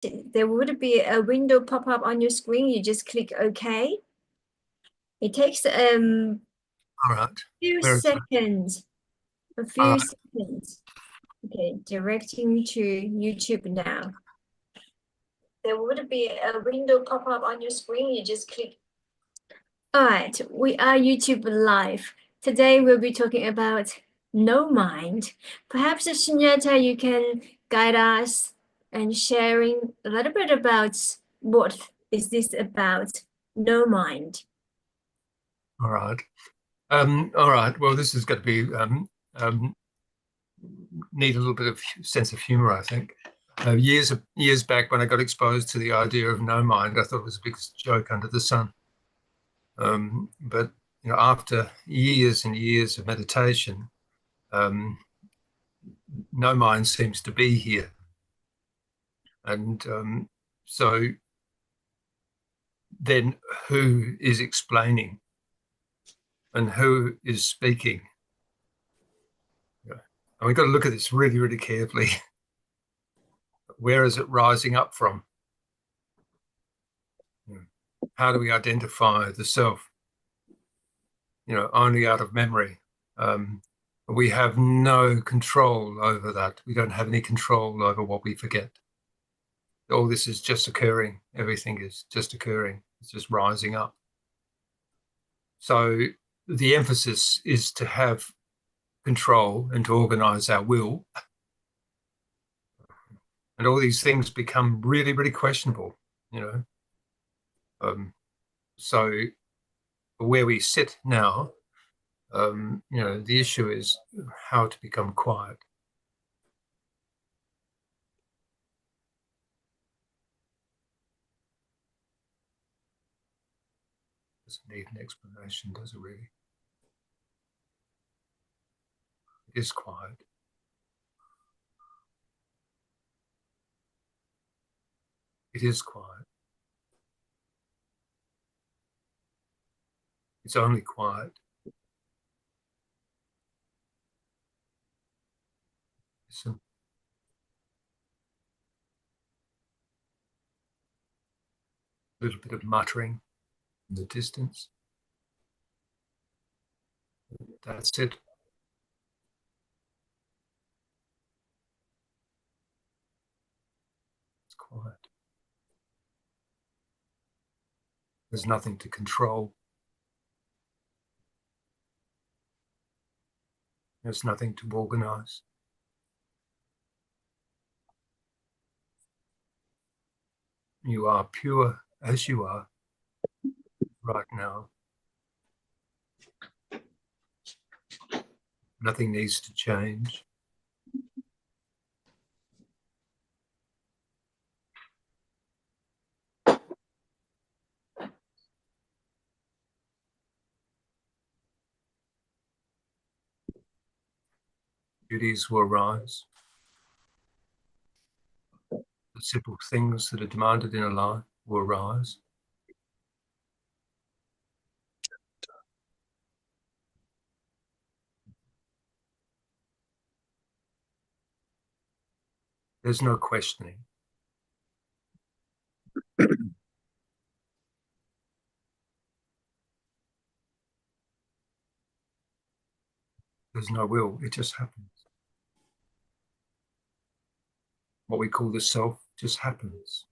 there would be a window pop up on your screen. You just click OK. It takes All right. few Where is it? seconds. A All few right. seconds. Okay, directing to YouTube now. There would be a window pop up on your screen. You just click. All right, we are YouTube Live. Today we'll be talking about no mind. Perhaps, Sunyata, you can guide us and sharing a little bit about what is this about no mind. All right. All right. Well, this is going to be need a little bit of sense of humor, I think. Years back, when I got exposed to the idea of no mind, I thought it was the biggest joke under the sun. But after years and years of meditation, no mind seems to be here, and so then who is explaining and who is speaking? And we've got to look at this really, really carefully. Where is it rising up from? How do we identify the self? Only out of memory. We have no control over that. We don't have any control over what we forget. All this is just occurring. Everything is just occurring. It's just rising up. So the emphasis is to have control and to organize our will. And all these things become really, really questionable, So where we sit now, the issue is how to become quiet. Doesn't need an explanation, does it really? It is quiet. It is quiet. It's only quiet. Listen. A little bit of muttering in the distance. That's it. It's quiet. There's nothing to control. There's nothing to organize. You are pure as you are right now. Nothing needs to change. Duties will arise. The simple things that are demanded in a life will arise. There's no questioning. There's no will. It just happens. What we call the self just happens.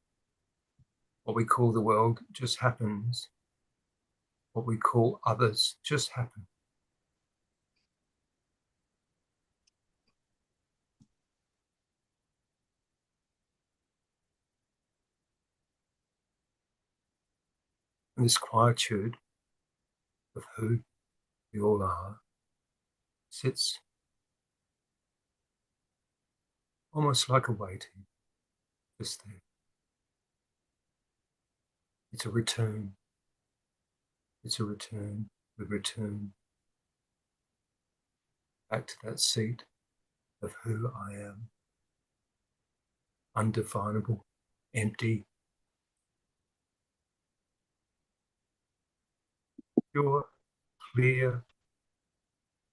What we call the world just happens. What we call others just happen. And this quietude of who we all are sits almost like a waiting, just there. It's a return. It's a return. We return back to that seat of who I am. Undefinable, empty, pure, clear,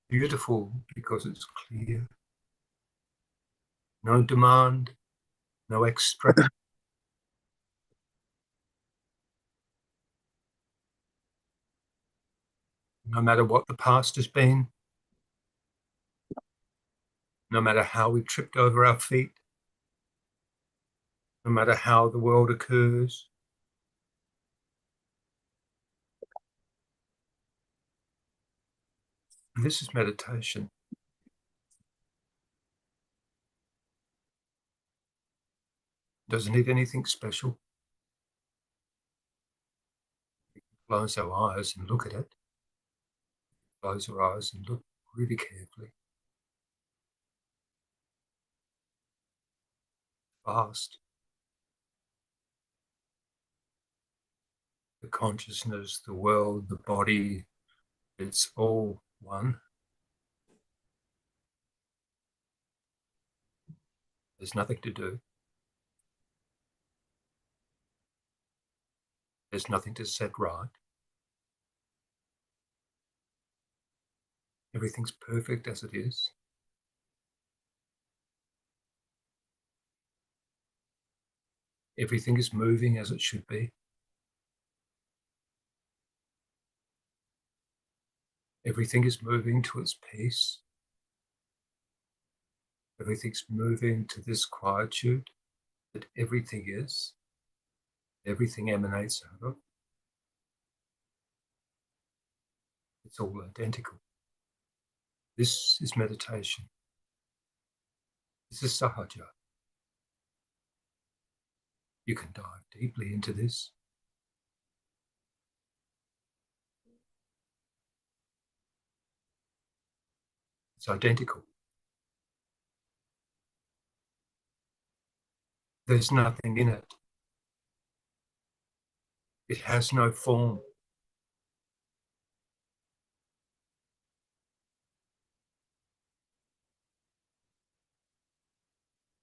beautiful because it's clear. No demand, no extra, no matter what the past has been, no matter how we tripped over our feet, no matter how the world occurs. And this is meditation. Doesn't need anything special. Close our eyes and look at it. Close our eyes and look really carefully. Fast. The consciousness, the world, the body, it's all one. There's nothing to do. There's nothing to set right. Everything's perfect as it is. Everything is moving as it should be. Everything is moving to its peace. Everything's moving to this quietude that everything is. Everything emanates out of. It's all identical. This is meditation. This is sahaja. You can dive deeply into this. It's identical. There's nothing in it. It has no form.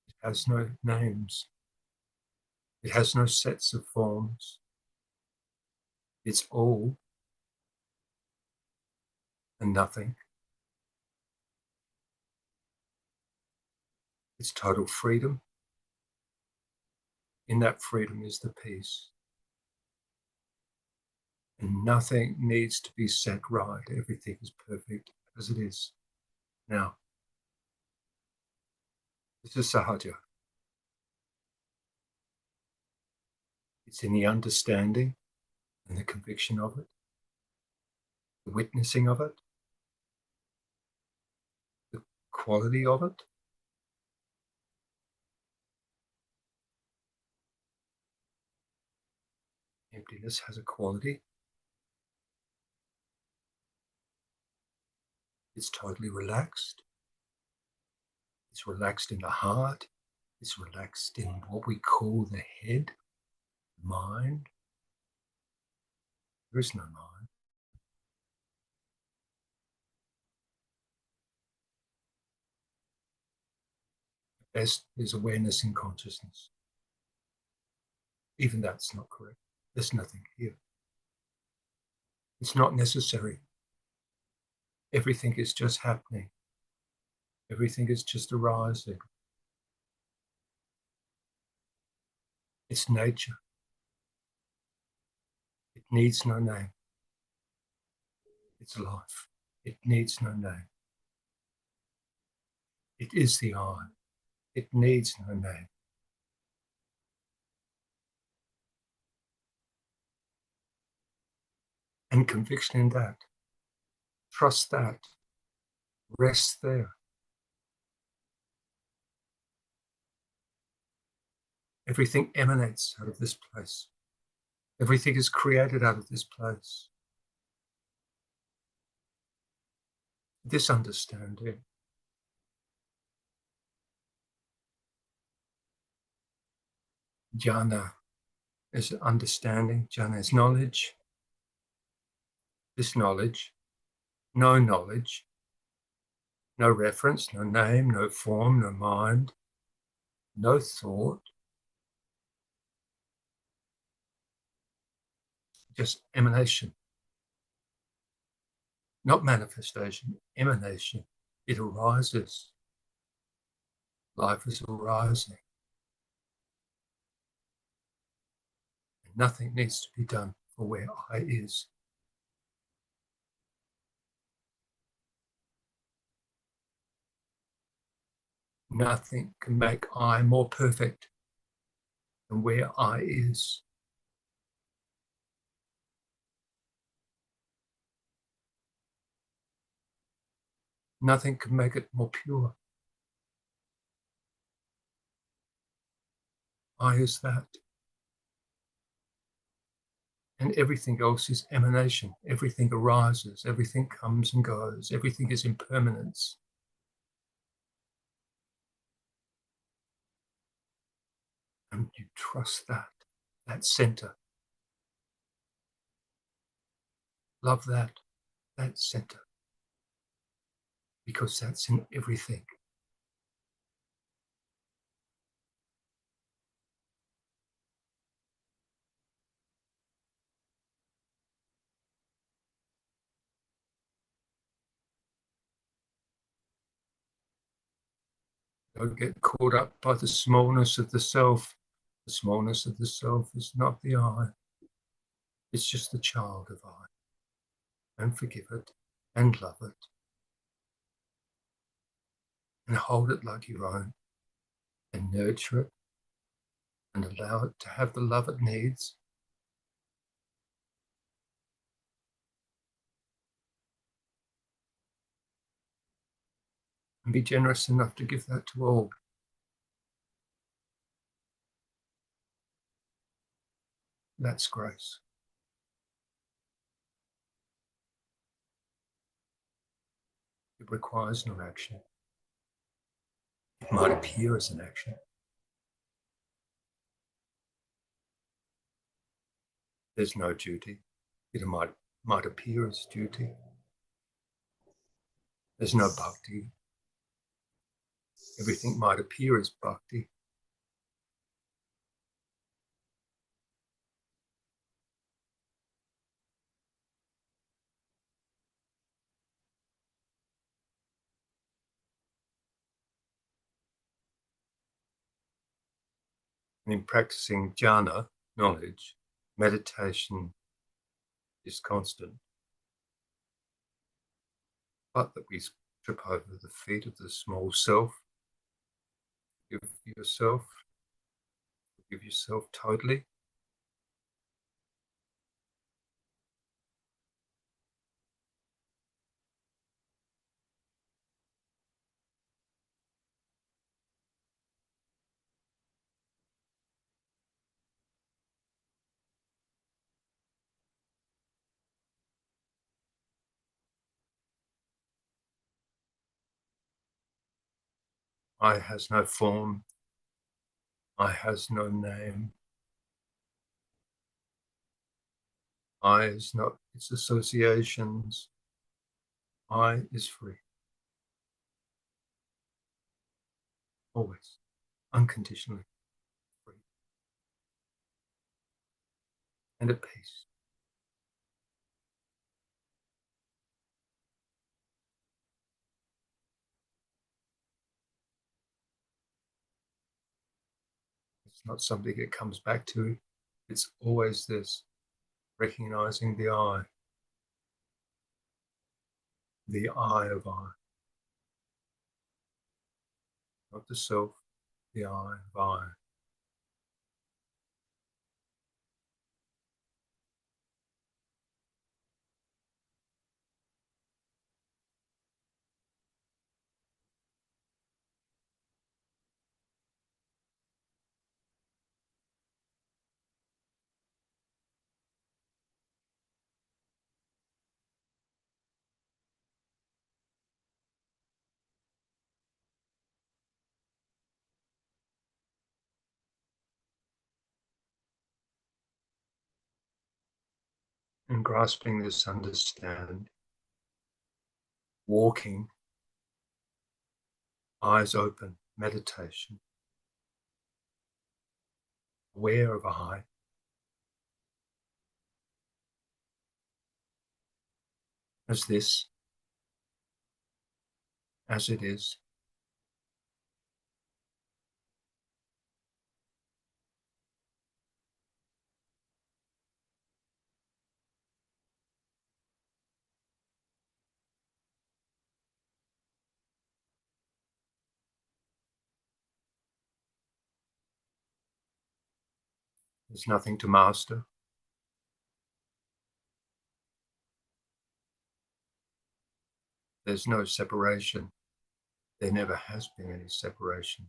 It has no names. It has no sets of forms. It's all and nothing. It's total freedom. In that freedom is the peace. And nothing needs to be set right. Everything is perfect as it is. Now, this is sahaja. It's in the understanding and the conviction of it, the witnessing of it, the quality of it. Emptiness has a quality. It's totally relaxed. It's relaxed in the heart. It's relaxed in what we call the head, mind. There is no mind. The best is awareness in consciousness. Even that's not correct. There's nothing here. It's not necessary. Everything is just happening. Everything is just arising. It's nature. It needs no name. It's life. It needs no name. It is the I. It needs no name. And conviction in that. Trust that. Rest there. Everything emanates out of this place. Everything is created out of this place. This understanding jnana is understanding, jnana is knowledge. This knowledge, no reference, no name, no form, no mind, no thought, just emanation. Not manifestation, emanation. It arises. Life is arising. And nothing needs to be done for where I is. Nothing can make I more perfect than where I is. Nothing can make it more pure. I is that. And everything else is emanation. Everything arises, everything comes and goes, everything is impermanence. And you trust that center. Love that center. Because that's in everything. Don't get caught up by the smallness of the self. The smallness of the self is not the I. It's just the child of I. And forgive it and love it and hold it like your own and nurture it and allow it to have the love it needs. And be generous enough to give that to all. That's grace. It requires no action. It might appear as an action. There's no duty. It might appear as duty. There's no bhakti. Everything might appear as bhakti. And in practicing jnana, knowledge, meditation is constant. But that we trip over the feet of the small self, give yourself totally. I has no form. I has no name. I is not its associations. I is free. Always. Unconditionally free. And at peace. It's not something it comes back to. It's always this, recognizing the I of I. Not the self, the I of I. And grasping this understand, walking, eyes open, meditation, aware of I, as this, as it is. There's nothing to master. There's no separation. There never has been any separation.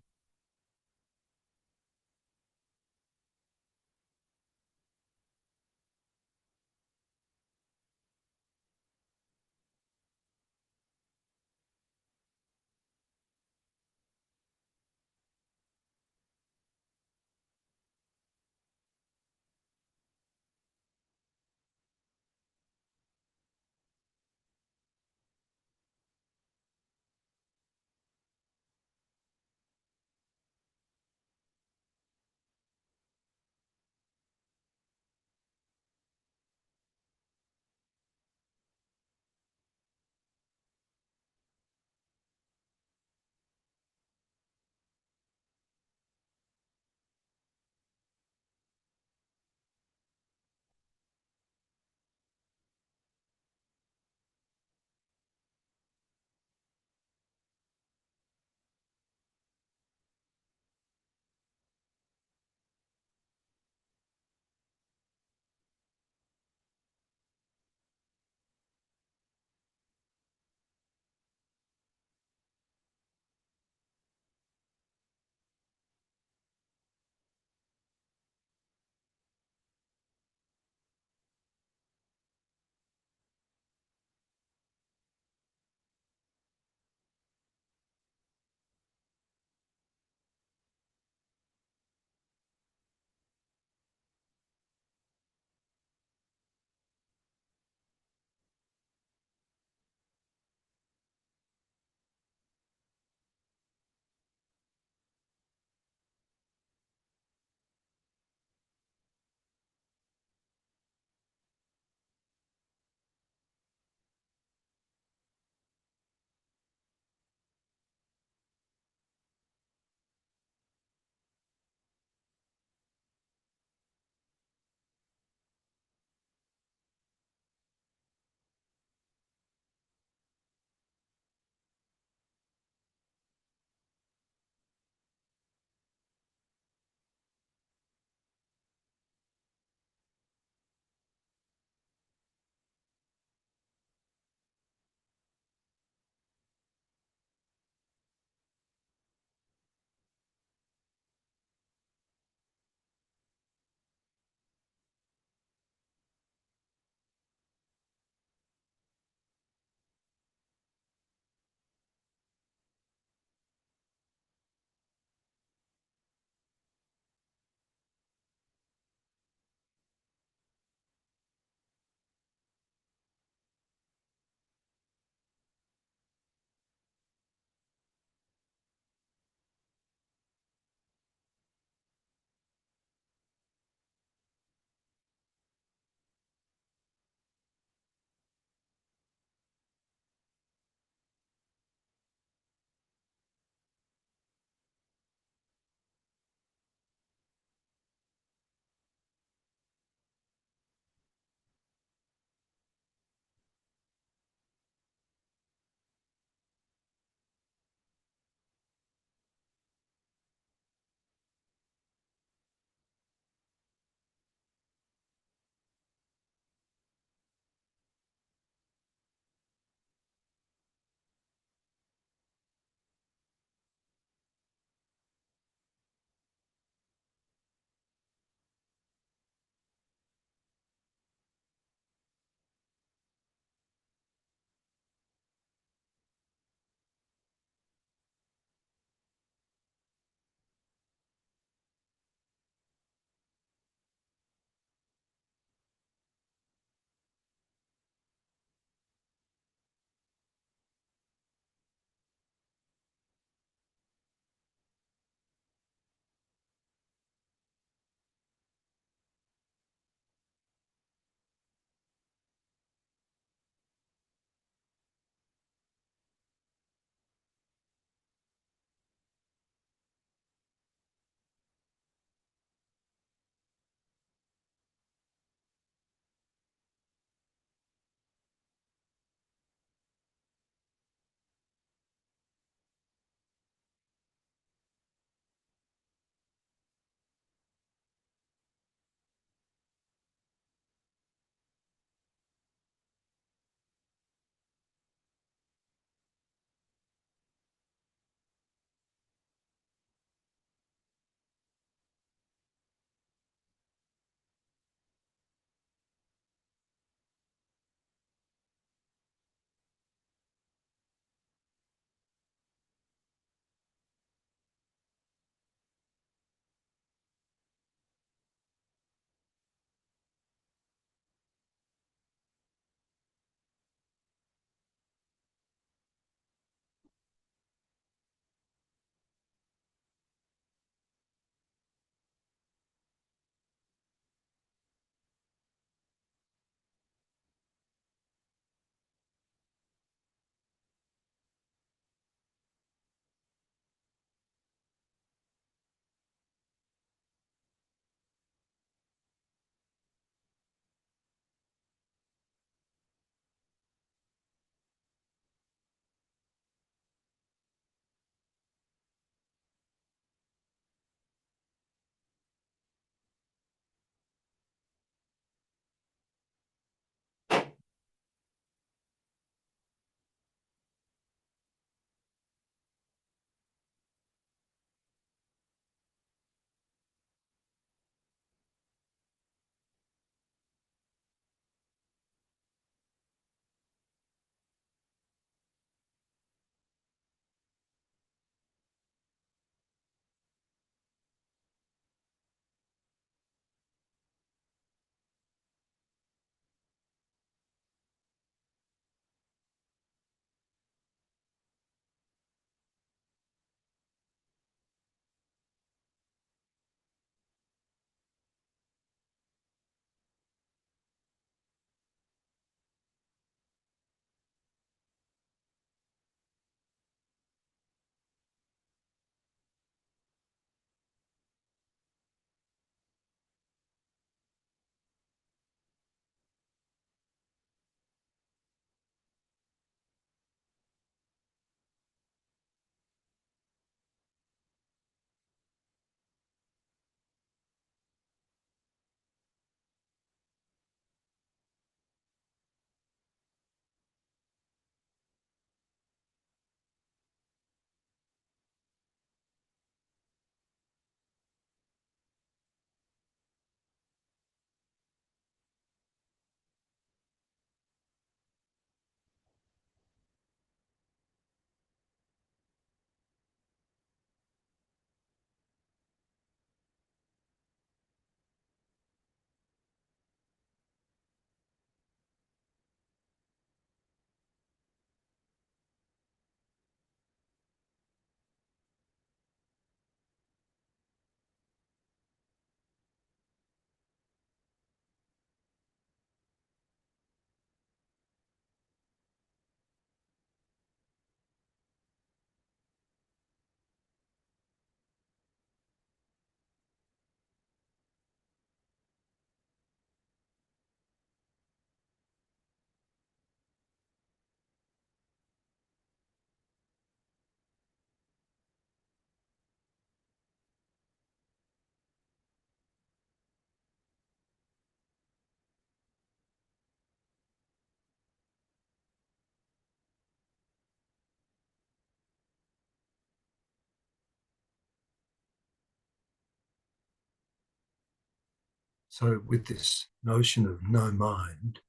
So with this notion of no mind,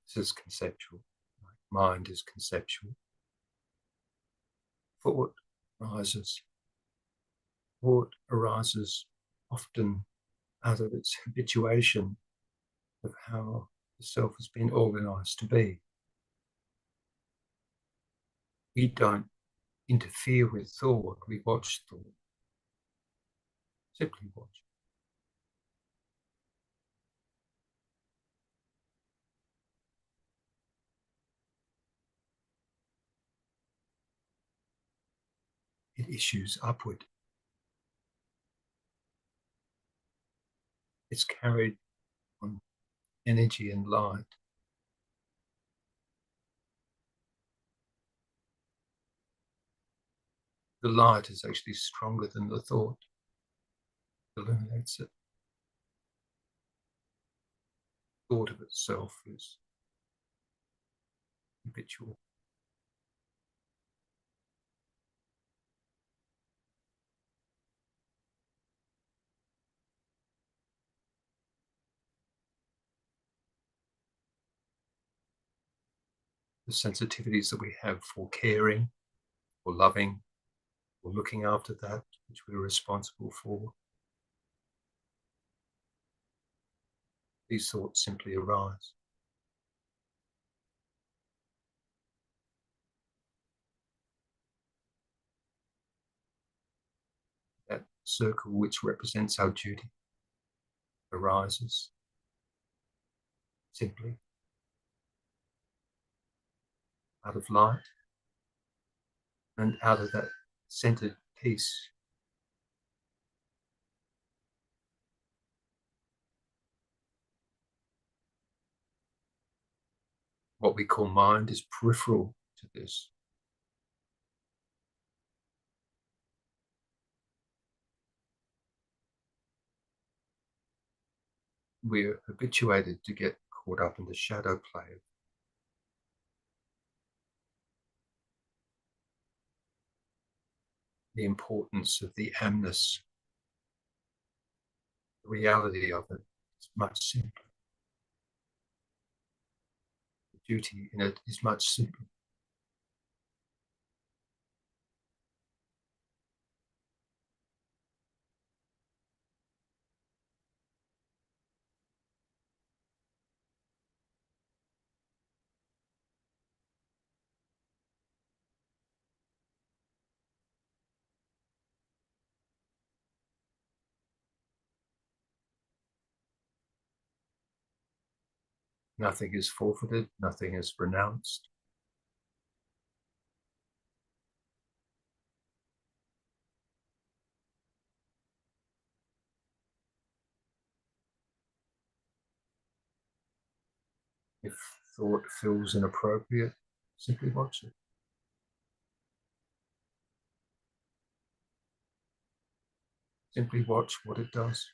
this is conceptual. Mind is conceptual. Thought arises. Thought arises often out of its habituation of how the self has been organized to be. We don't interfere with thought, we watch thought. Simply watch. It issues upward. It's carried on energy and light. The light is actually stronger than the thought. It illuminates it. Thought of itself is habitual. The sensitivities that we have for caring, for loving, for looking after that which we're responsible for, these thoughts simply arise. That circle which represents our duty arises simply out of light and out of that centered peace. What we call mind is peripheral to this. We're habituated to get caught up in the shadow play of the importance of the amness. The reality of it is much simpler. The duty in it is much simpler. Nothing is forfeited, nothing is renounced. If thought feels inappropriate, simply watch it. Simply watch what it does.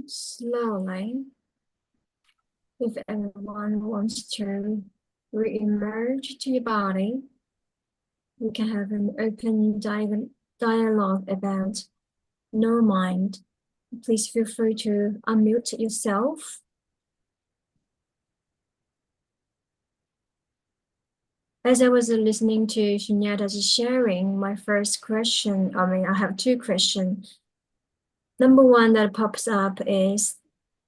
Slowly, if everyone wants to re-emerge to your body, we can have an open dialogue about no mind. Please feel free to unmute yourself. As I was listening to Sunyata's sharing, my first question, I have two questions. Number one that pops up is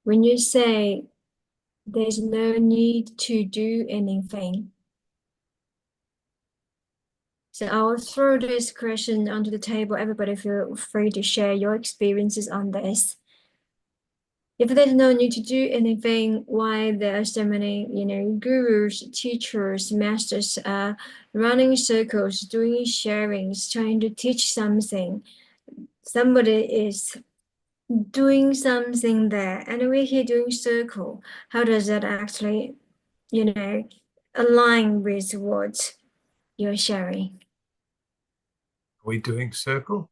when you say there's no need to do anything. So I'll throw this question onto the table. Everybody feel free to share your experiences on this. If there's no need to do anything, why there are so many, gurus, teachers, masters, running circles, doing sharings, trying to teach something. Somebody is doing something there, and we're here doing circle. How does that actually, align with what you're sharing? Are we doing circle?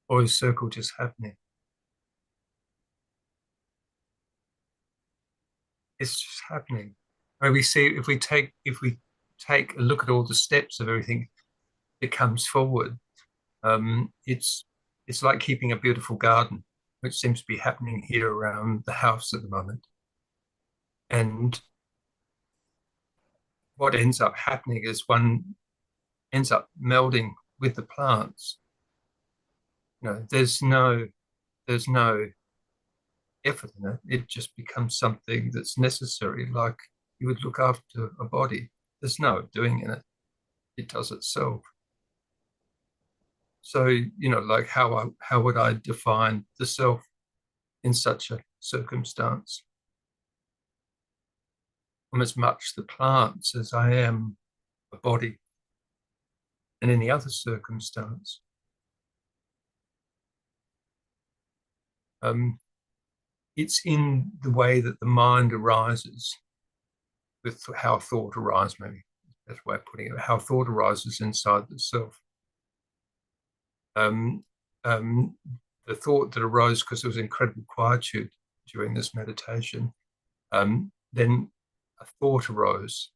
Or is circle just happening? It's just happening. We see if we take a look at all the steps of everything that comes forward, it's like keeping a beautiful garden, which seems to be happening here around the house at the moment. And what ends up happening is one ends up melding with the plants. there's no effort in it. It just becomes something that's necessary, like you would look after a body. There's no doing in it. It does itself. So, like how would I define the self in such a circumstance? I'm as much the plants as I am a body in any other circumstance. Um, it's in the way that the mind arises, with how thought arises, maybe that's the way of putting it, how thought arises inside the self. Um, um, the thought that arose because there was incredible quietude during this meditation, then a thought arose,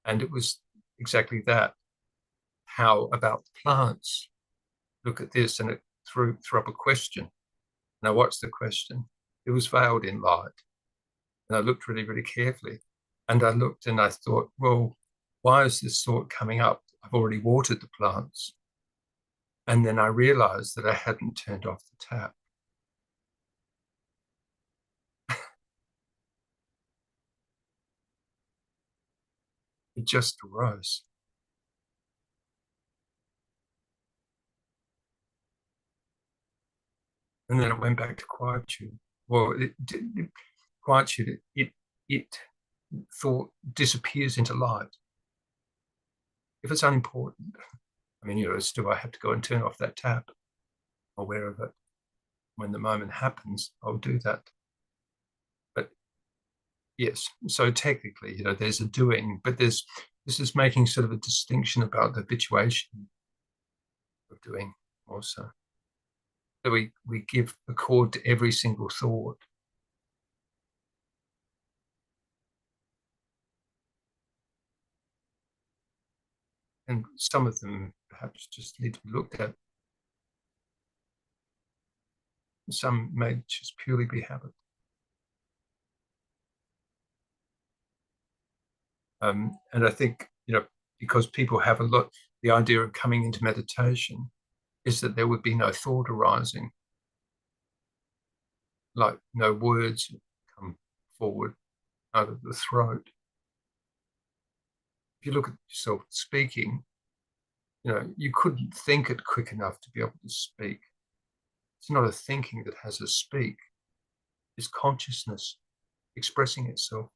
and it was exactly that. How about the plants? Look at this, and it threw up a question. Now, what's the question? It was veiled in light. And I looked really, really carefully. And I looked and I thought, well, why is this thought coming up? I've already watered the plants. And then I realized that I hadn't turned off the tap. It just arose. And then it went back to quietude. Well, quietude, it thought disappears into light. If it's unimportant, I mean, still I have to go and turn off that tap. I'm aware of it. When the moment happens, I'll do that. But yes, so technically, there's a doing, but this is making sort of a distinction about the habituation of doing also. So we give accord to every single thought. And some of them perhaps just need to be looked at. Some may just purely be habit. And I think, because people have the idea of coming into meditation is that there would be no thought arising, like no words come forward out of the throat. If you look at yourself speaking, you couldn't think it quick enough to be able to speak. It's not a thinking that has a speak. It's consciousness expressing itself.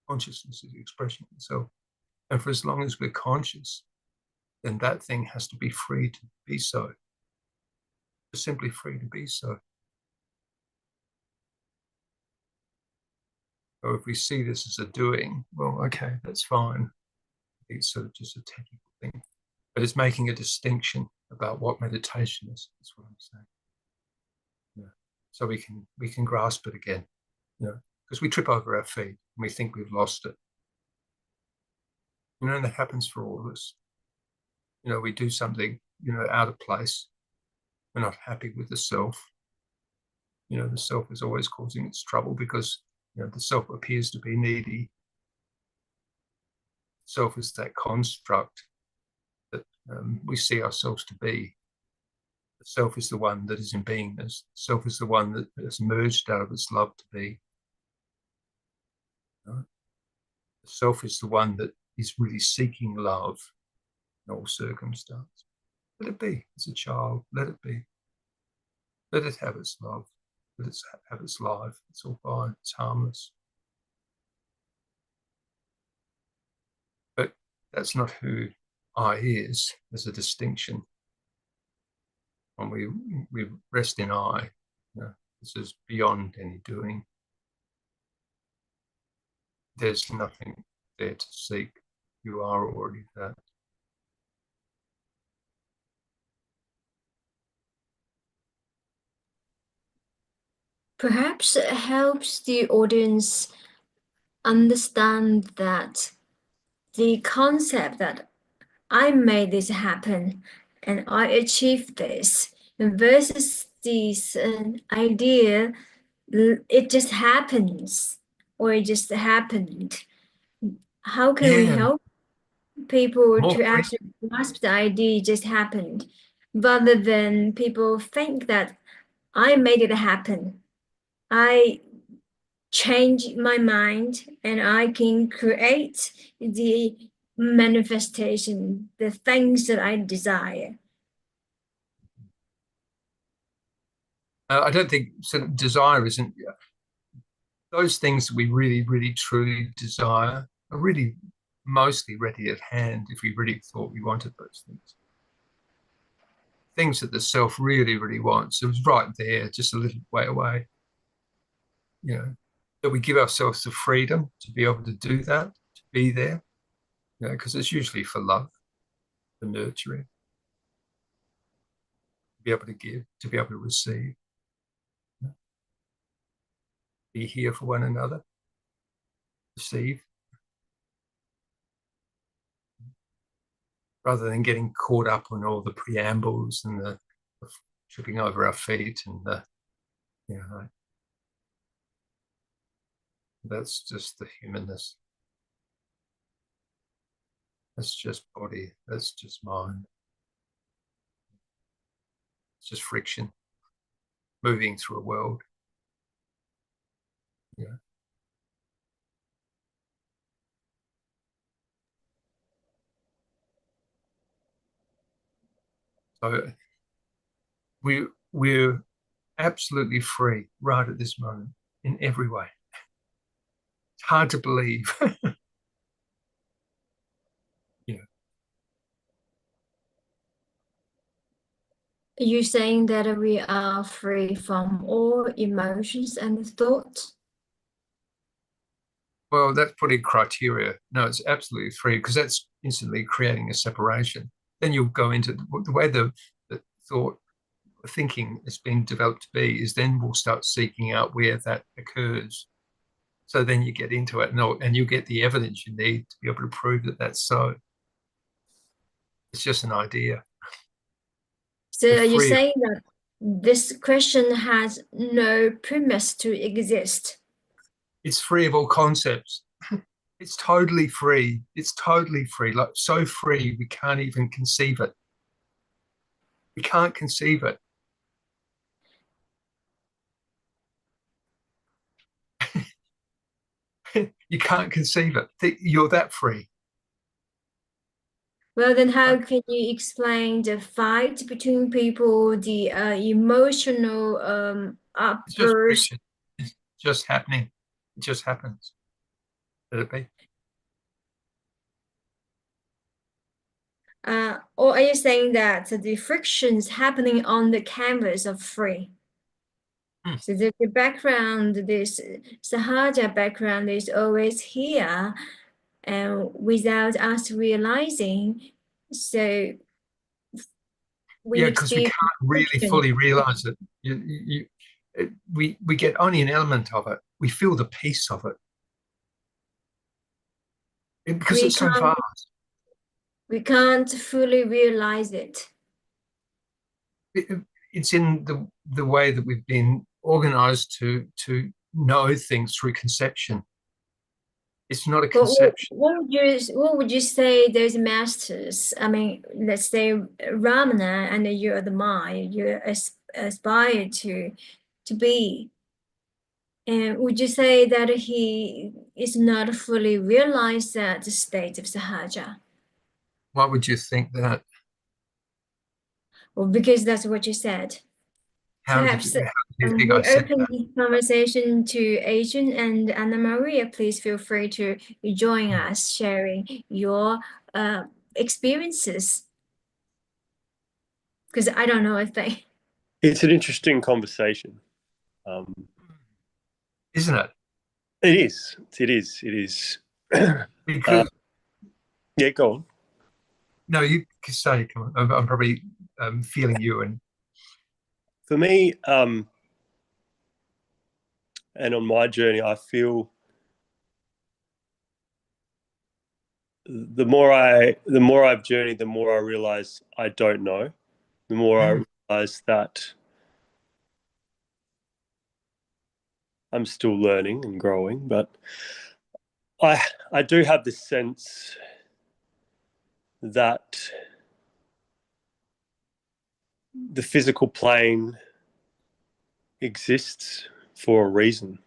Consciousness is expressing itself. And for as long as we're conscious, then that thing has to be free to be so. It's simply free to be so. So if we see this as a doing, well, okay, that's fine. It's sort of just a technical thing. But it's making a distinction about what meditation is. That's what I'm saying. Yeah. So we can grasp it again. Because we trip over our feet and we think we've lost it. And that happens for all of us. We do something, out of place. We're not happy with the self. The self is always causing its trouble because, the self appears to be needy. Self is that construct that we see ourselves to be. The self is the one that is in beingness. The self is the one that has emerged out of its love to be. The self is the one that is really seeking love in all circumstance. Let it be. It's a child. Let it be. Let it have its love. Let it have its life. It's all fine. It's harmless. But that's not who I is. There's a distinction. When we rest in I, this is beyond any doing. There's nothing there to seek. You are already that. Perhaps it helps the audience understand that the concept that I made this happen and I achieved this versus this idea, it just happens or it just happened. How can we Yeah, help people more to free. actually grasp the idea it just happened? rather than people think that I made it happen. I change my mind and I can create the manifestation, the things that I desire. I don't think so. Desire isn't those things that we really, really, truly desire are really mostly ready at hand if we really thought we wanted those things. Things that the self really, really wants. It was right there, just a little way away. You know, that we give ourselves the freedom to be able to do that, to be there. You know, because it's usually for love, for nurturing, to be able to give, to be able to receive, you know, be here for one another, receive, rather than getting caught up on all the preambles and the tripping over our feet and the, you know, that's just the humanness. That's just body. That's just mind. It's just friction moving through a world. Yeah. So we're absolutely free right at this moment in every way. It's hard to believe. You know, Are you saying that we are free from all emotions and thoughts? well, that's putting criteria. No, it's absolutely free because that's instantly creating a separation. Then you'll go into the way the thought thinking has been developed to be is then we'll start seeking out where that occurs. So then you get into it and you get the evidence you need to be able to prove that that's so. It's just an idea. So We're are you free. saying that this question has no premise to exist? It's free of all concepts. It's totally free. It's totally free. Like so free, we can't even conceive it. We can't conceive it. You can't conceive it. You're that free. Well, then how can you explain the fight between people, the emotional It's just outburst? friction. It's just happening. It just happens. Let it be. Or are you saying that the frictions happening on the canvas are free? Hmm. So the background, this Sahaja background is always here and without us realizing. So we Yeah, because we experience can't really friction. fully realize it. We get only an element of it. We feel the peace of it, because We it's so can't vast. we can't fully realize it. It's in the way that we've been organized to know things through conception. It's not a But conception. what would you say those masters? I mean, let's say Ramana and you're the mind, you aspire to be. And would you say that he is not fully realized at the state of Sahaja? Why would you think that? Well, because that's what you said. Perhaps How did you think I we said open that? the conversation to Adrian and Anna Maria. Please feel free to join us, sharing your experiences. Because I don't know if they. It's an interesting conversation. Isn't it? It is. It is. It is. Because Yeah, go on. no, you can say, come on. I'm probably feeling you and For me, and on my journey, I feel the more I've journeyed, the more I realize I don't know. The more I realize that I'm still learning and growing, but I do have this sense that the physical plane exists for a reason,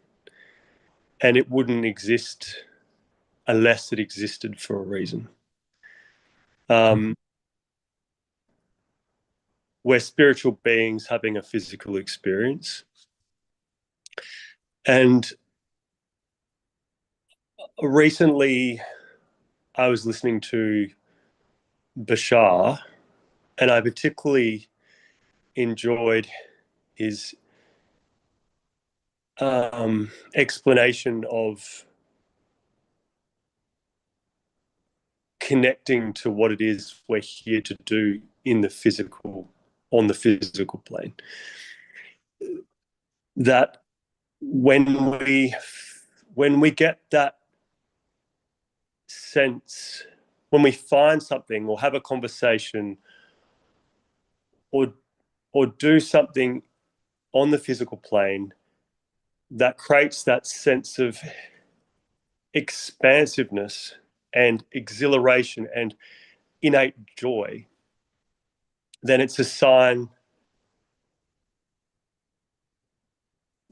and it wouldn't exist unless it existed for a reason. We're spiritual beings having a physical experience. And recently I was listening to Bashar, and I particularly enjoyed his explanation of connecting to what it is we're here to do in the physical, on the physical plane. That when we get that sense, when we find something or have a conversation or do something on the physical plane that creates that sense of expansiveness and exhilaration and innate joy, then it's a sign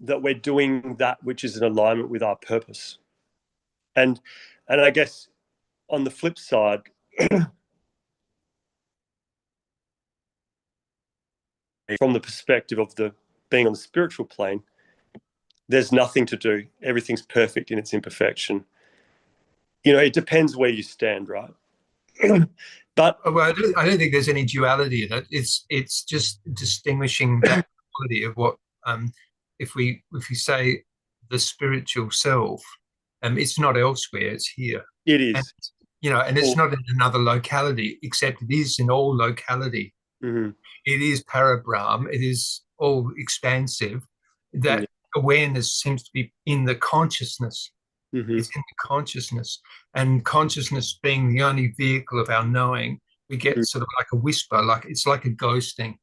that we're doing that which is in alignment with our purpose. And I guess on the flip side, from the perspective of the being on the spiritual plane, there's nothing to do. Everything's perfect in its imperfection. You know, it depends where you stand, right? But well, I don't think there's any duality in it. It's just distinguishing that quality of what if we say the spiritual self, it's not elsewhere, it's here. it And is. and it's not in another locality, except it is in all locality. Mm-hmm. It is parabrahm, it is all expansive. That awareness seems to be in the consciousness. Mm-hmm. It's in the consciousness, and consciousness being the only vehicle of our knowing, we get sort of like a whisper, like it's like a ghosting.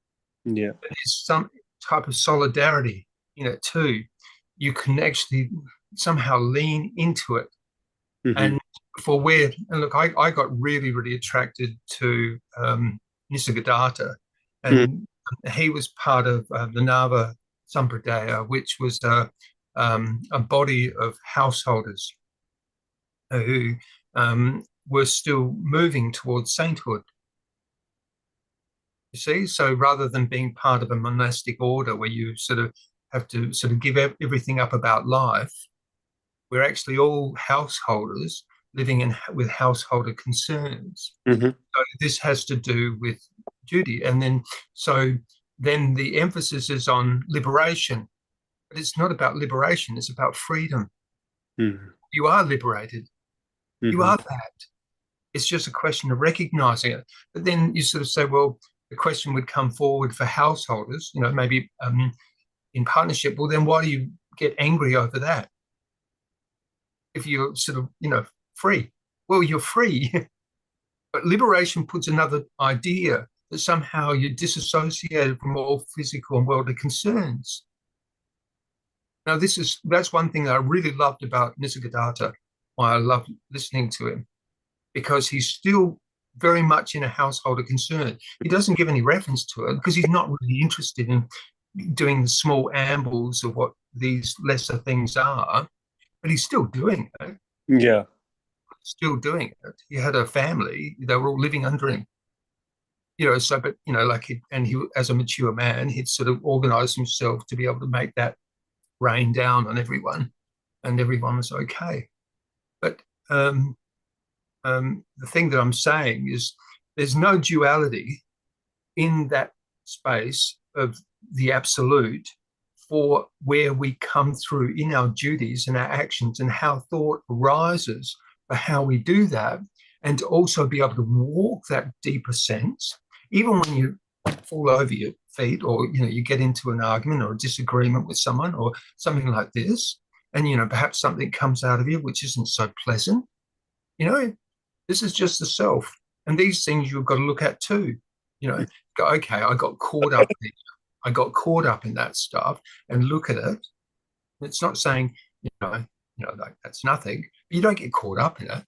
Yeah. But there's some type of solidarity in it too. You can actually somehow lean into it. Mm-hmm. And look, I got really, really attracted to Nisargadatta, and he was part of the Nava Sampradaya, which was a body of householders who were still moving towards sainthood. You see, so rather than being part of a monastic order where you sort of have to sort of give everything up about life, we're actually all householders living with householder concerns. Mm-hmm. So this has to do with duty, and then the emphasis is on liberation, but it's not about liberation; it's about freedom. Mm-hmm. You are liberated. Mm-hmm. You are that. It's just a question of recognizing it. But then you sort of say, well, the question would come forward for householders, maybe in partnership. Well, then why do you get angry over that? If you're sort of, free, well, you're free. But liberation puts another idea that somehow you're disassociated from all physical and worldly concerns. Now, that's one thing that I really loved about Nisargadatta, why I love listening to him, because he's still very much in a householder concern. He doesn't give any reference to it because he's not really interested in doing the small ambles of what these lesser things are, but he's still doing it. Yeah. Still doing it. He had a family, they were all living under him. But he, as a mature man, he'd sort of organized himself to be able to make that rain down on everyone, and everyone was okay. But the thing that I'm saying is there's no duality in that space of the absolute for where we come through in our duties and our actions and how thought arises for how we do that, and to also be able to walk that deeper sense, even when you fall over your feet or, you get into an argument or a disagreement with someone or something like this, and, perhaps something comes out of you which isn't so pleasant. This is just the self. And these things you've got to look at too. Go, okay, I got caught up there. I got caught up in that stuff, and look at it. It's not saying, like that's nothing. You don't get caught up in it.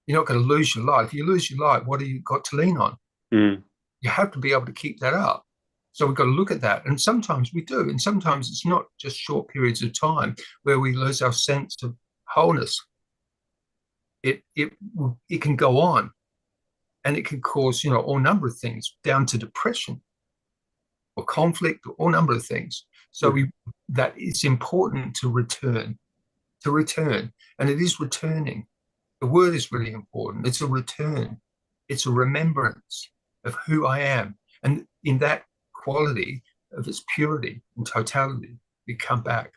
You're not going to lose your light. If you lose your light, what have you got to lean on? Mm. You have to be able to keep that up. So we've got to look at that. And sometimes we do. And sometimes it's not just short periods of time where we lose our sense of wholeness. It can go on, and it can cause, all number of things, down to depression or conflict, or all number of things. So that it's important to return, and it is returning. The word is really important. It's a return. It's a remembrance of who I am. And in that quality of its purity and totality, we come back.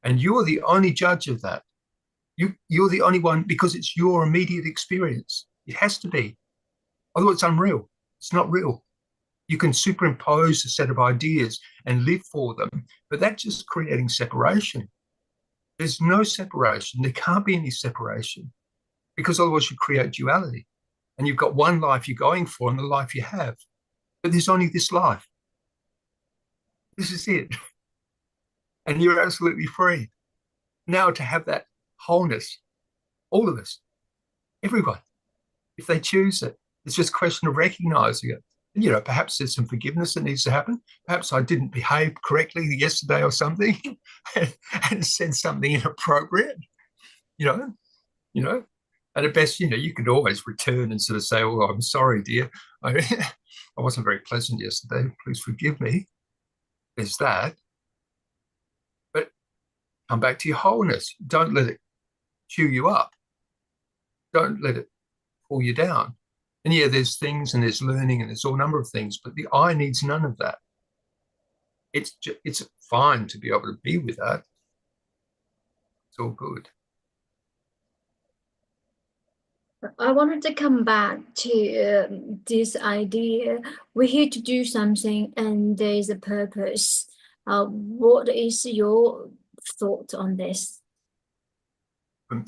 And you're the only judge of that. You're the only one, because it's your immediate experience. It has to be. Otherwise, it's unreal. It's not real. You can superimpose a set of ideas and live for them, but that's just creating separation. There's no separation. There can't be any separation, because otherwise you create duality. And you've got one life you're going for and the life you have. But there's only this life. This is it. And you're absolutely free. Now, to have that wholeness, all of us, everyone, if they choose it, it's just a question of recognizing it. And, perhaps there's some forgiveness that needs to happen. Perhaps I didn't behave correctly yesterday or something and said something inappropriate, you know. And at best, you could always return and sort of say, "Oh, I'm sorry, dear. I wasn't very pleasant yesterday. Please forgive me." There's that. But come back to your wholeness. Don't let it chew you up. Don't let it pull you down. And yeah, there's things, and there's learning, and there's all number of things, but the I needs none of that. It's fine to be able to be with that. It's all good. I wanted to come back to this idea. We're here to do something, and there's a purpose. What is your thought on this?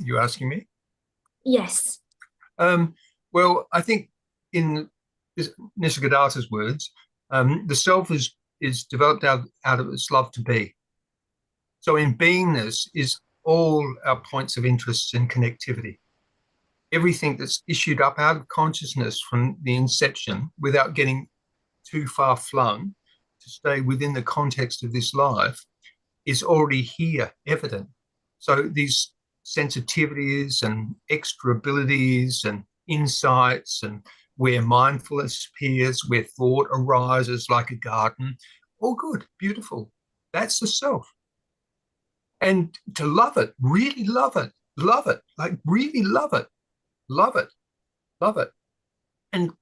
You asking me? Yes. Well, I think in Nisargadatta's words, the self is developed out of its love to be. So in beingness is all our points of interest and connectivity. Everything that's issued up out of consciousness from the inception, without getting too far flung, to stay within the context of this life, is already here, evident. So these sensitivities and extra abilities and insights, and where mindfulness appears, where thought arises like a garden, all good, beautiful. That's the self. And to love it, really love it, like really love it, love it, love it. And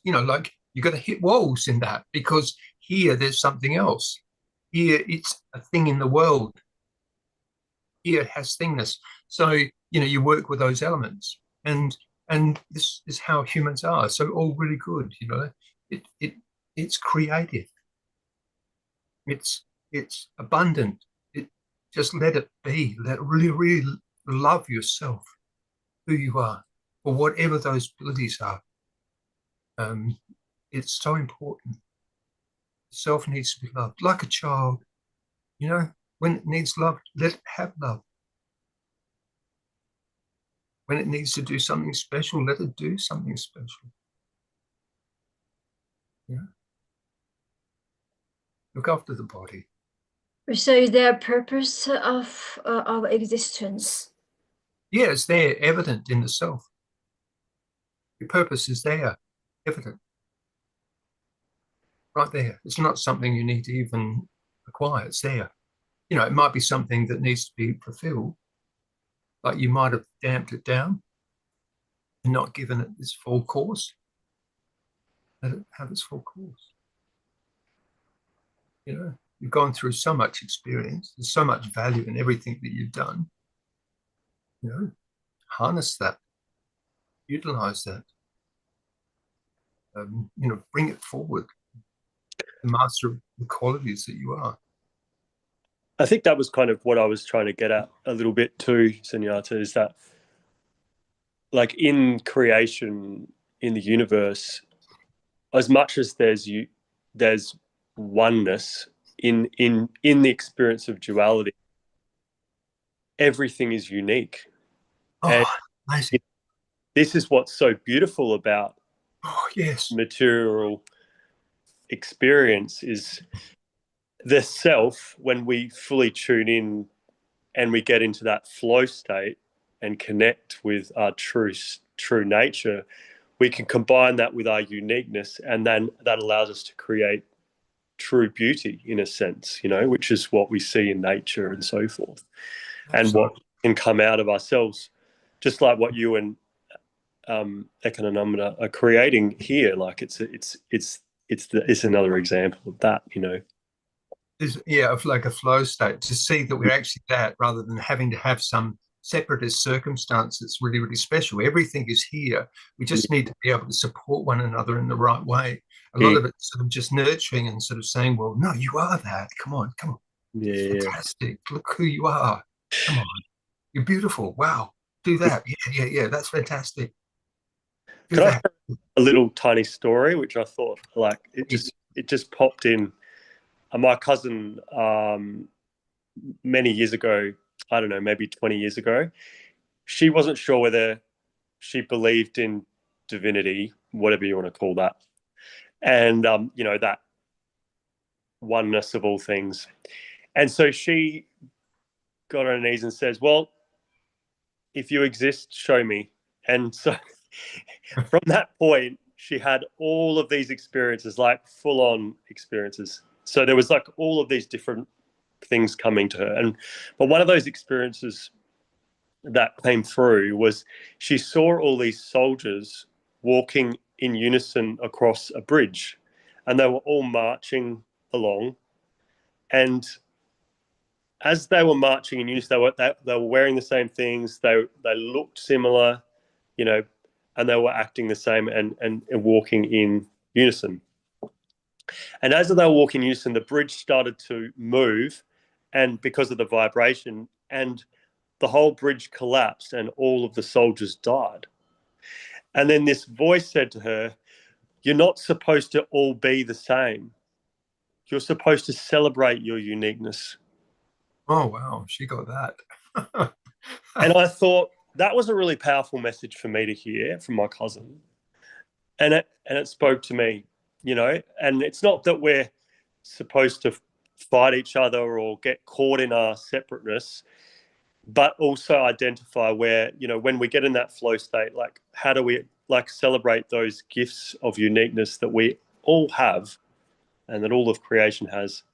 like, you got to hit walls in that, because here there's something else. Here it's a thing in the world. Here it has thingness. So, you work with those elements. And this is how humans are. So all really good, it's creative. It's abundant. Just let it be. Let really, really love yourself, who you are, or whatever those abilities are. It's so important. Self needs to be loved like a child. When it needs love, let it have love. When it needs to do something special, let it do something special. Look after the body. So is there a purpose of our existence? Yeah, it's there, evident in the self. Your purpose is there, evident. Right there. It's not something you need to even acquire. It's there. It might be something that needs to be fulfilled. Like, you might have damped it down and not given it its full course. Let it have its full course. You've gone through so much experience. There's so much value in everything that you've done. Harness that. Utilize that. Bring it forward. The master of the qualities that you are. I think that was kind of what I was trying to get at a little bit too, Sunyata, is that, like, in creation, in the universe, as much as there's oneness in the experience of duality, everything is unique. Oh, amazing. This is what's so beautiful about yes, material experience is the self. When we fully tune in and we get into that flow state and connect with our true nature, we can combine that with our uniqueness, and then that allows us to create true beauty, in a sense, which is what we see in nature and so forth. Absolutely. And what can come out of ourselves, just like what you and Ekomananda are creating here. Like it's another example of that, Of like a flow state, to see that we're actually that, rather than having to have some separatist circumstance that's really, really special. Everything is here. We just need to be able to support one another in the right way. A lot of it's sort of just nurturing and sort of saying, well, no, you are that. Come on. Yeah. Fantastic. Look who you are. Come on. You're beautiful. Wow. Do that. Yeah. That's fantastic. Can I share a little tiny story, which I thought, like, it just popped in. My cousin, many years ago, I don't know, maybe 20 years ago, she wasn't sure whether she believed in divinity, whatever you want to call that, and that oneness of all things. And so she got on her knees and says, well, if you exist, show me. And so from that point, she had all of these experiences, like full-on experiences. So there was like all of these different things coming to her. But one of those experiences that came through was she saw all these soldiers walking in unison across a bridge, and they were all marching along. And as they were marching in unison, they were wearing the same things. They looked similar, and they were acting the same and walking in unison. And as they were walking in unison, the bridge started to move, and because of the vibration, and the whole bridge collapsed, and all of the soldiers died. And then this voice said to her, "You're not supposed to all be the same. You're supposed to celebrate your uniqueness." Oh, wow. She got that. And I thought that was a really powerful message for me to hear from my cousin. And it spoke to me, and it's not that we're supposed to fight each other or get caught in our separateness, but also identify where, when we get in that flow state, like, how do we celebrate those gifts of uniqueness that we all have and that all of creation has,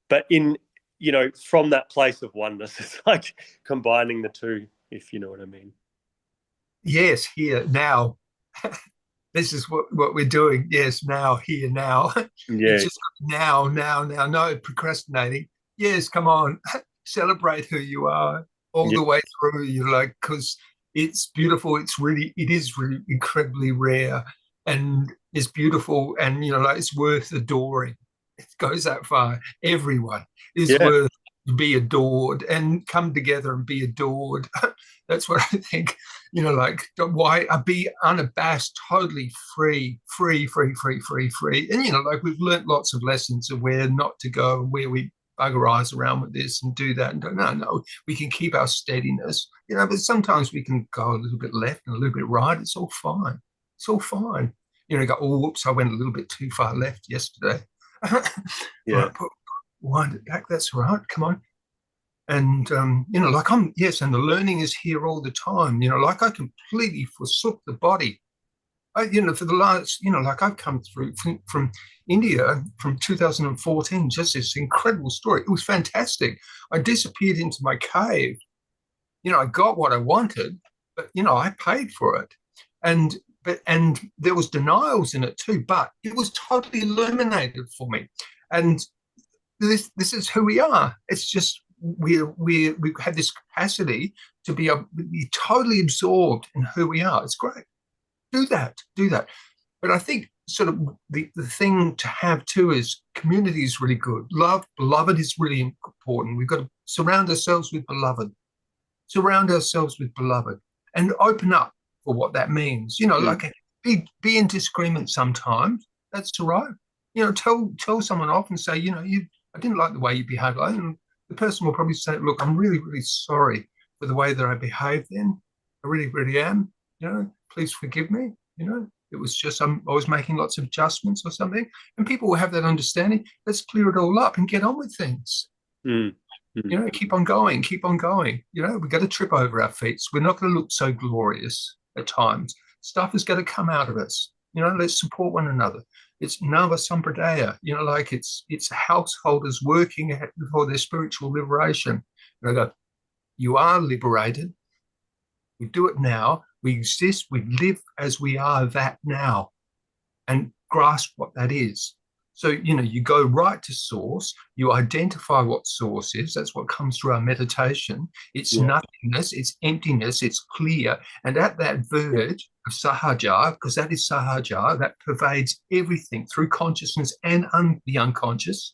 but from that place of oneness. It's like combining the two, if you know what I mean. Yes, here, now. This is what we're doing. Yes, now, here, now. Yeah. It's just now. No procrastinating. Yes, come on. Celebrate who you are all the way through. You're like, because it's beautiful. It is really incredibly rare, and it's beautiful, and it's worth adoring. It goes that far. Everyone is worth to be adored and come together and be adored. That's what I think. Why be unabashed, totally free. And we've learnt lots of lessons of where not to go, where we bugger eyes around with this and do that, and go, no, we can keep our steadiness, but sometimes we can go a little bit left and a little bit right. It's all fine. Go, oh, whoops, I went a little bit too far left yesterday. Right, wind it back. That's right. Come on. And, and the learning is here all the time. I completely forsook the body. For the last, I've come through from India from 2014, just this incredible story. It was fantastic. I disappeared into my cave. I got what I wanted, but, I paid for it. And there was denials in it too, but it was totally illuminated for me. And this is who we are. It's just, we have this capacity to be totally absorbed in who we are. It's great. Do that. But I think sort of the thing to have too is community is really good. Beloved is really important. We've got to surround ourselves with beloved. And open up for what that means. Be in disagreement sometimes. That's all right. Tell someone off and say, I didn't like the way you behaved. And the person will probably say, look, I'm really, really sorry for the way that I behaved then. I really, really am. Please forgive me. It was just I was making lots of adjustments or something, and people will have that understanding. Let's clear it all up and get on with things. Mm. You know, keep on going, keep on going. You know, we've got to trip over our feet. So we're not going to look so glorious at times. Stuff is going to come out of us. You know, let's support one another. It's Nava Sampradaya, you know, like it's householders working for their spiritual liberation. And I go, you are liberated. We do it now. We exist. We live as we are that now, and grasp what that is. So, you know, you go right to source, you identify what source is. That's what comes through our meditation. It's nothingness, it's emptiness, it's clear. And at that verge of sahaja, because that is sahaja, that pervades everything through consciousness and the unconscious,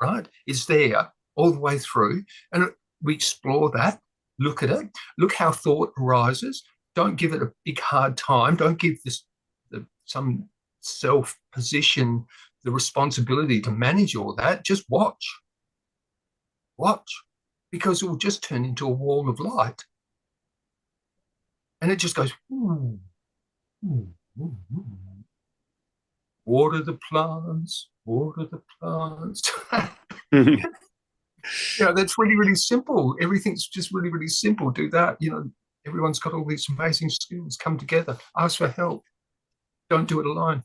right? It's there all the way through. And we explore that, look at it, look how thought arises. Don't give it a big hard time. Don't give this some self-position the responsibility to manage all that. Just watch, because it will just turn into a wall of light, and it just goes ooh, ooh, ooh, ooh. Water the plants, water the plants. You know, that's really, really simple. Everything's just really, really simple. Do that. You know, everyone's got all these amazing skills. Come together, ask for help. Don't do it alone.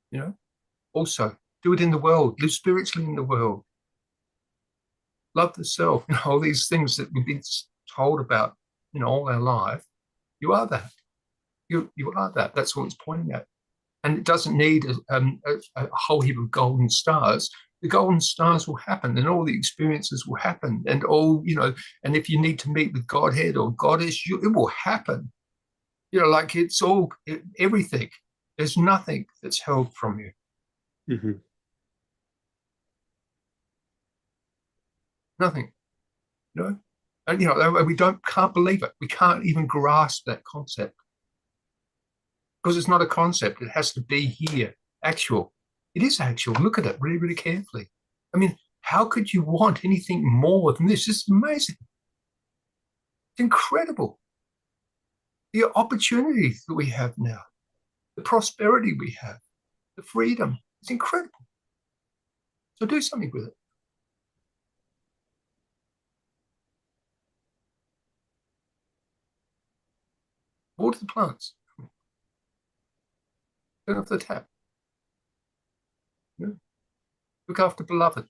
You know, also do it in the world, live spiritually in the world, love the self, you know, all these things that we've been told about, you know, all our life. You are that. You are that. That's what it's pointing at. And it doesn't need a whole heap of golden stars. The golden stars will happen, and all the experiences will happen, and all, you know, and if you need to meet with Godhead or Goddess, it will happen. You know, like it's all, everything. There's nothing that's held from you. Nothing, you know, and you know we can't believe it. We can't even grasp that concept because it's not a concept. It has to be here, actual. It is actual. Look at it really, really carefully. I mean, how could you want anything more than this? It's amazing. It's incredible. The opportunities that we have now, the prosperity we have, the freedom. It's incredible. So do something with it. Water the plants. Turn off the tap. Yeah. Look after beloved.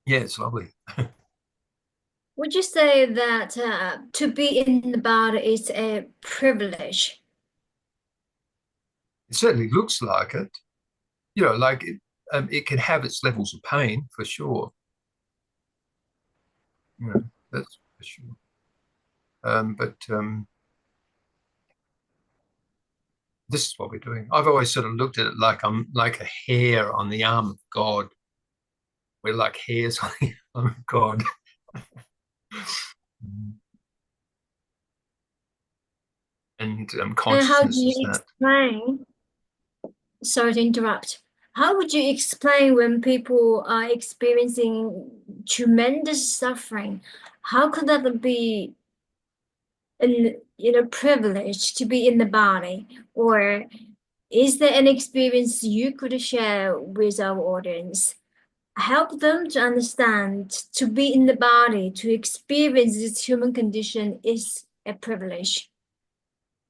Yeah, it's lovely. Would you say that to be in the body is a privilege? It certainly looks like it. You know, like it can have its levels of pain for sure. You know, that's for sure. But this is what we're doing. I've always sort of looked at it like I'm like a hair on the arm of God. We're like hairs on the arm of God. And consciousness how do you is that. explain? Sorry to interrupt. How would you explain when people are experiencing tremendous suffering? How could that be a privilege to be in the body? Or is there an experience you could share with our audience? Help them to understand to be in the body, to experience this human condition is a privilege.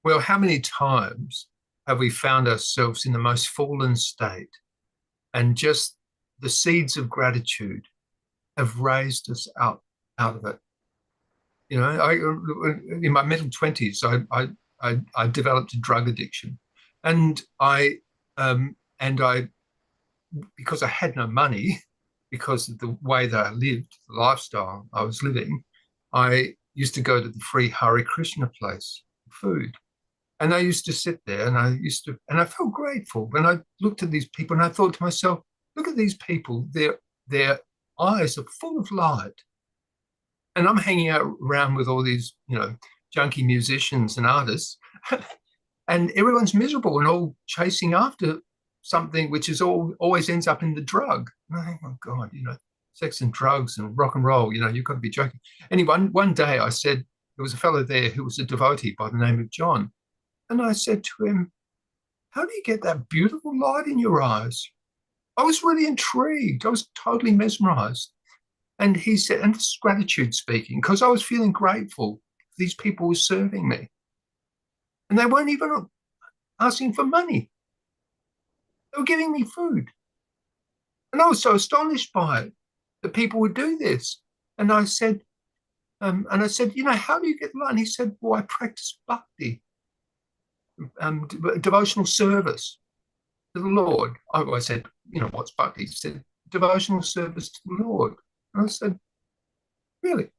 Well, how many times have we found ourselves in the most fallen state, and just the seeds of gratitude have raised us out of it? You know, in my middle 20s, I developed a drug addiction, and I because I had no money, because of the way that I lived, the lifestyle I was living, I used to go to the free Hare Krishna place, food. And I used to sit there and I felt grateful when I looked at these people, and I thought to myself, look at these people, their eyes are full of light. And I'm hanging out around with all these, you know, junkie musicians and artists, and everyone's miserable and all chasing after something which is always ends up in the drug. And I think, oh God, you know, sex and drugs and rock and roll. You've got to be joking. Anyway, one day I said, there was a fellow there who was a devotee by the name of John. And I said to him, how do you get that beautiful light in your eyes? I was really intrigued. I was totally mesmerized. And he said, and this is gratitude speaking, because I was feeling grateful these people were serving me. And they weren't even asking for money. They were giving me food. And I was so astonished by it that people would do this. And I said, how do you get light? And he said, well, I practice bhakti, devotional service to the Lord. I said, what's bhakti? He said, devotional service to the Lord. And I said, really?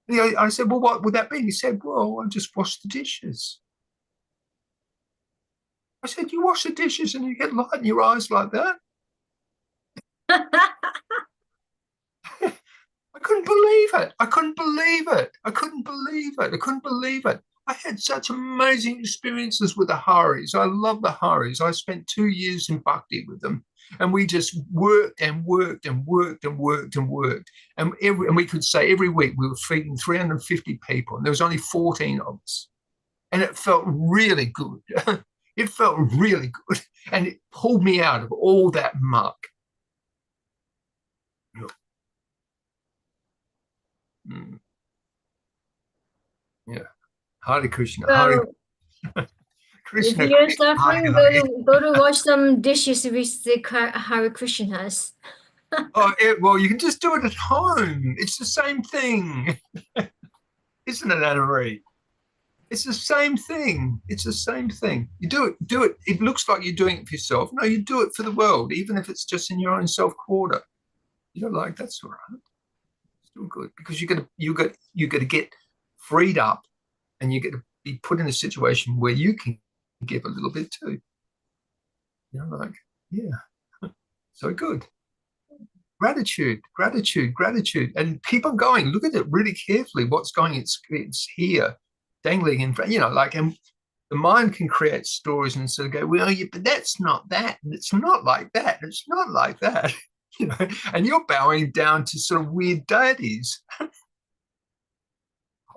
I said, well, what would that be? He said, well, I just wash the dishes. I said, you wash the dishes and you get light in your eyes like that? I couldn't believe it. I couldn't believe it. I couldn't believe it. I couldn't believe it. I had such amazing experiences with the Haris. I love the Haris. I spent 2 years in Bhakti with them. And we just worked and worked and worked and worked and worked. And we could say every week we were feeding 350 people. And there was only 14 of us. And it felt really good. It felt really good. And it pulled me out of all that muck. Yeah. Hare Krishna. Hare Krishna. If you're suffering, go to wash some dishes with the Hare Krishnas. Well, you can just do it at home. It's the same thing. Isn't it, Anna-Marie? It's the same thing. It's the same thing. You do it. It looks like you're doing it for yourself. No, you do it for the world, even if it's just in your own self-quarter. That's all right. Still good, because you got to get freed up, and you get to be put in a situation where you can give a little bit too. So good. Gratitude, and keep on going. Look at it really carefully. What's going? It's here, dangling in front. And the mind can create stories and sort of go, well, but that's not that, and it's not like that, and it's not like that. And you're bowing down to sort of weird deities.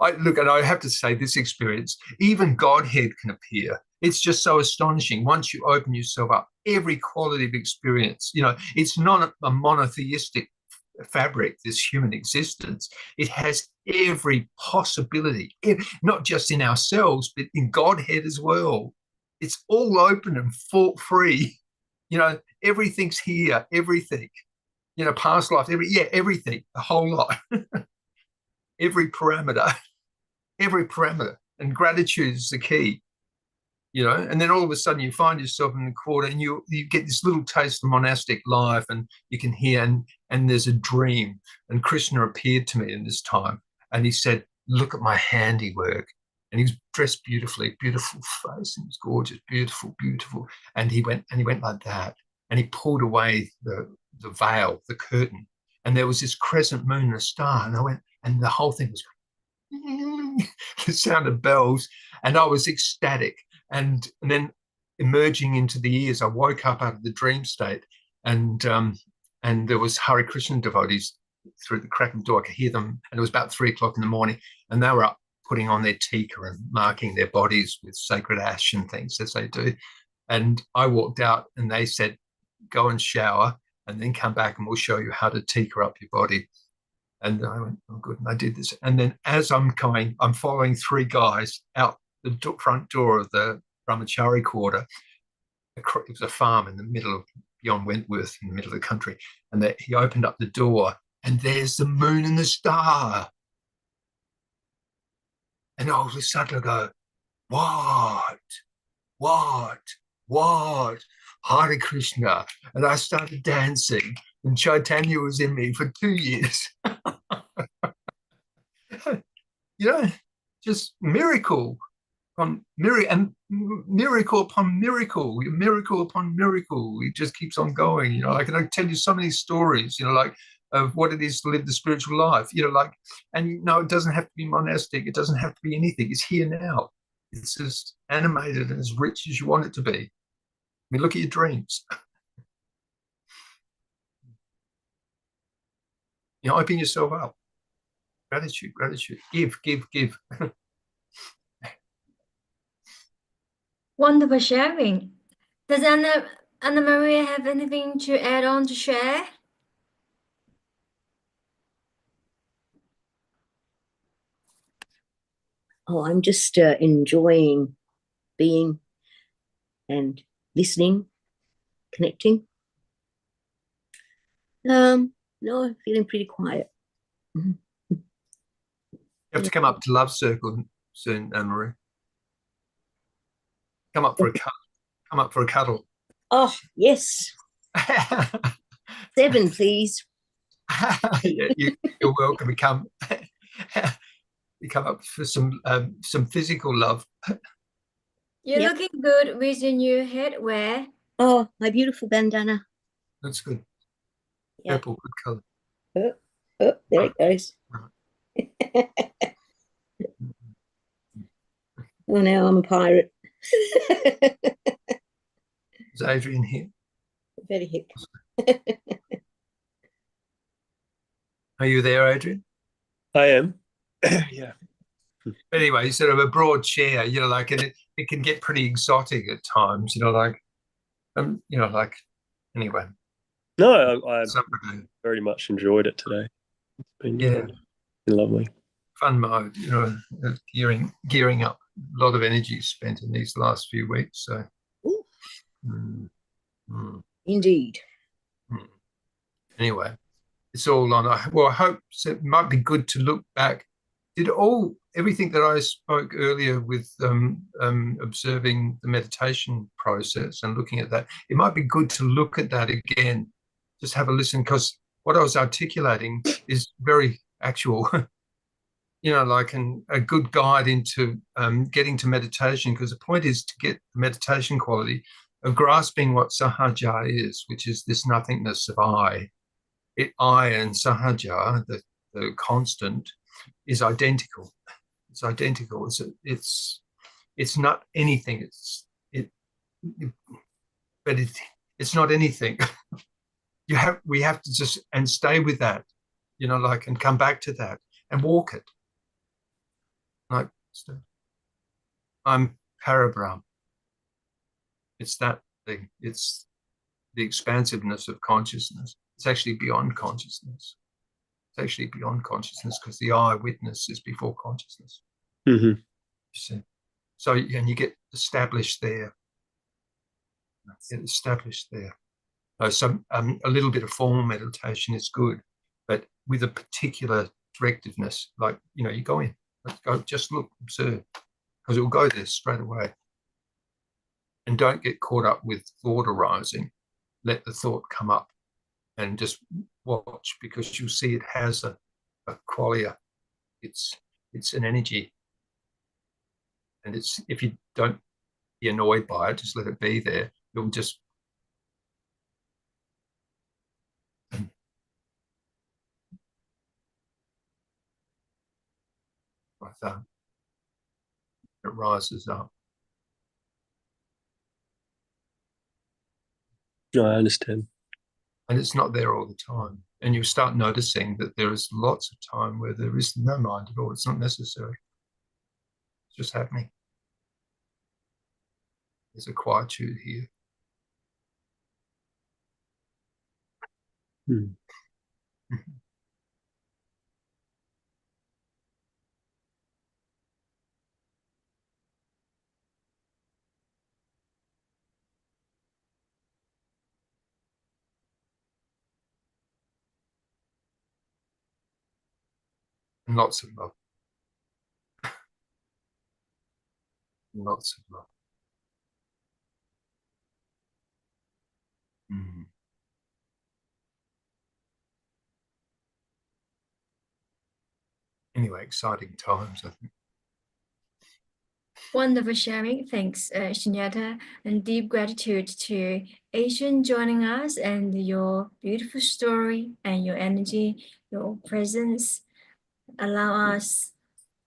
And I have to say, this experience, even Godhead can appear. It's just so astonishing. Once you open yourself up, every quality of experience, it's not a monotheistic fabric, this human existence. It has every possibility, not just in ourselves, but in Godhead as well. It's all open and free. Everything's here, everything. Past life, everything, the whole lot. every parameter. And gratitude is the key. And then all of a sudden you find yourself in the quarter, and you get this little taste of monastic life, and you can hear, and there's a dream. And Krishna appeared to me in this time, and he said, look at my handiwork. And he was dressed beautifully, beautiful face, and he was gorgeous, beautiful. And he went like that, and he pulled away the veil, the curtain, and there was this crescent moon and a star, and I went, and the whole thing was the sound of bells, and I was ecstatic. And then emerging into the ears, I woke up out of the dream state, and there was Hare Krishna devotees through the crack of the door. I could hear them, and it was about 3 o'clock in the morning, and they were up putting on their tika and marking their bodies with sacred ash and things, as they do. And I walked out, and they said, go and shower, and then come back, and we'll show you how to tika up your body. And I went, oh, good. And I did this. And then as I'm going, I'm following 3 guys out the front door of the Brahmachari quarter. It was a farm in the middle of, beyond Wentworth, in the middle of the country. And he opened up the door, and there's the moon and the star. And all of a sudden I go, what? Hare Krishna. And I started dancing, and Chaitanya was in me for 2 years. Just miracle upon miracle upon miracle. It just keeps on going. I can tell you so many stories, of what it is to live the spiritual life, and it doesn't have to be monastic. It doesn't have to be anything. It's here now. It's as animated and as rich as you want it to be. I mean, look at your dreams. You know, open yourself up. Gratitude, gratitude. Give. Wonderful sharing. Does Anna Maria have anything to add on to share? Oh, I'm just enjoying being and listening, connecting. No, I'm feeling pretty quiet. You have to come up to Love Circle soon, Anne-Marie. Come up for a cuddle. Come up for a cuddle. Oh, yes. 7, please. Yeah, you're welcome to come. You come up for some physical love. You're Yep. looking good with your new headwear. Oh, my beautiful bandana. That's good. Yeah. Purple, good colour. Oh, there it goes. Oh, now I'm a pirate. Is Adrian here? Very hip. Are you there, Adrian? I am. Yeah. Anyway, sort of a broad chair, you know, like, and it can get pretty exotic at times, you know, like, anyway. No, I Something, very much enjoyed it today. It's been, yeah, been lovely. fun mode, you know, gearing up. A lot of energy spent in these last few weeks. So, Ooh, mm. indeed. Anyway, it's all on. Well, I hope it might be good to look back. Did everything that I spoke earlier with observing the meditation process and looking at that, it might be good to look at that again. Just have a listen, because what I was articulating is very actual. You know, like a good guide into getting to meditation, because the point is to get the meditation quality of grasping what sahaja is, which is this nothingness of I. I and sahaja, the constant, is identical. It's identical. It's not anything. It's not anything. We have to just and stay with that, you know, like, and come back to that and walk it. Like, I'm Parabrahm. It's that thing. It's the expansiveness of consciousness. It's actually beyond consciousness. It's actually beyond consciousness, because the I witness is before consciousness. Mm-hmm. You see? So, and you get established there. Get established there. So a little bit of formal meditation is good, but with a particular directiveness, like, you know, you go in, let's go, just look, observe, because it will go there straight away. And don't get caught up with thought arising. Let the thought come up and just watch, because you'll see it has a qualia. It's an energy. And if you don't be annoyed by it, just let it be there. You'll just like that. It rises up. No, I understand. And it's not there all the time. And you start noticing that there is lots of time where there is no mind at all. It's not necessary. It's just happening. There's a quietude here. Mm. And lots of love. Lots of love. Mm. Anyway, exciting times, I think. Wonderful sharing. Thanks, Sunyata, and deep gratitude to Asian joining us, and your beautiful story and your energy, your presence allow us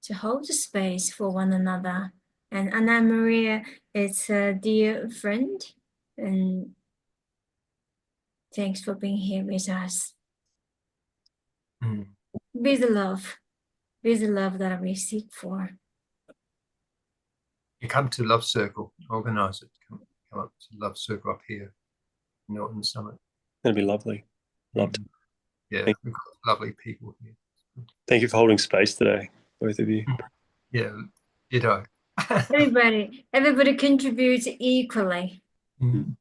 to hold the space for one another. And Anna Maria is a dear friend, and thanks for being here with us. Mm. Be the love. Be the love that we seek for. You come to Love Circle, organise it. Come up to Love Circle up here, Norton Summit. That'd be lovely. Love to. Yeah, Thank- we've got lovely people here. Thank you for holding space today, both of you. Yeah, ditto. Everybody contributes equally. Mm.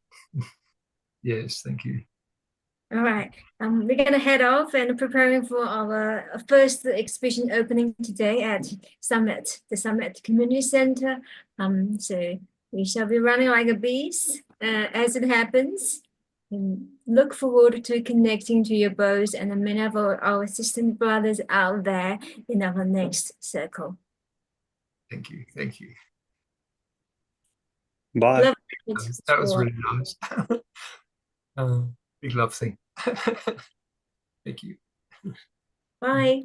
Yes, thank you. All right. We're gonna head off and preparing for our first exhibition opening today at the Summit Community Center. So we shall be running like a beast as it happens. And look forward to connecting to you both and many of our assistant brothers out there in our next circle. Thank you. Thank you. Bye. Love it. That was really nice. Big love thing. Thank you. Bye.